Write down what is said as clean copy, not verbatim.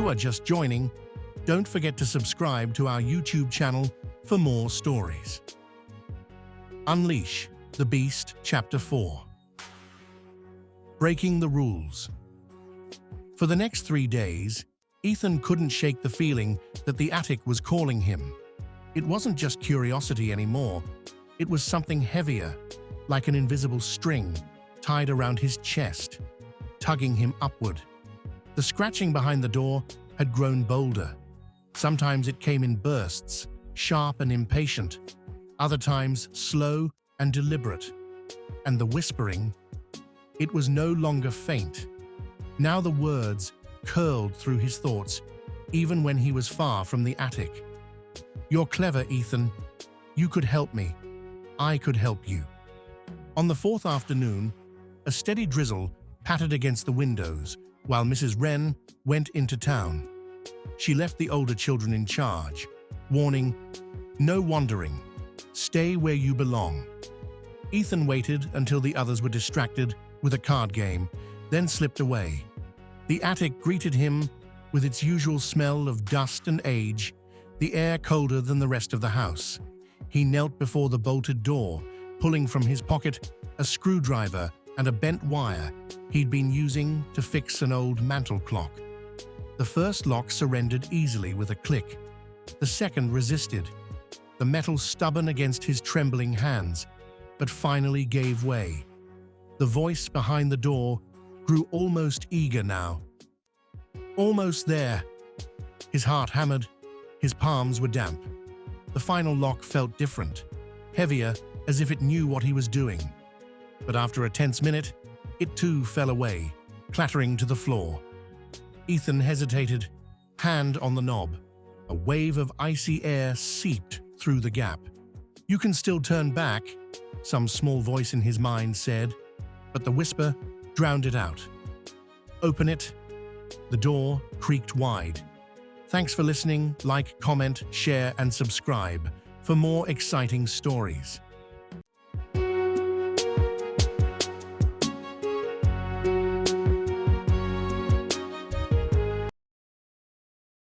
are just joining, don't forget to subscribe to our YouTube channel for more stories. Unleash the Beast, Chapter 4. Breaking the Rules. For the next 3 days, Ethan couldn't shake the feeling that the attic was calling him. It wasn't just curiosity anymore. It was something heavier, like an invisible string tied around his chest, tugging him upward. The scratching behind the door had grown bolder. Sometimes it came in bursts, sharp and impatient. Other times, slow and deliberate. And the whispering, it was no longer faint. Now the words curled through his thoughts, even when he was far from the attic. "You're clever, Ethan. You could help me. I could help you." On the fourth afternoon, a steady drizzle pattered against the windows while Mrs. Wren went into town. She left the older children in charge, warning, "No wandering. Stay where you belong." Ethan waited until the others were distracted with a card game, then slipped away. The attic greeted him with its usual smell of dust and age, the air colder than the rest of the house. He knelt before the bolted door, pulling from his pocket a screwdriver and a bent wire he'd been using to fix an old mantel clock. The first lock surrendered easily with a click. The second resisted, the metal stubborn against his trembling hands, but finally gave way. The voice behind the door grew almost eager now. Almost there. His heart hammered, his palms were damp. The final lock felt different, heavier, as if it knew what he was doing. But after a tense minute, it too fell away, clattering to the floor. Ethan hesitated, hand on the knob. A wave of icy air seeped through the gap. "You can still turn back," some small voice in his mind said, but the whisper drowned it out. "Open it." The door creaked wide. Thanks for listening. Like, comment, share, and subscribe for more exciting stories.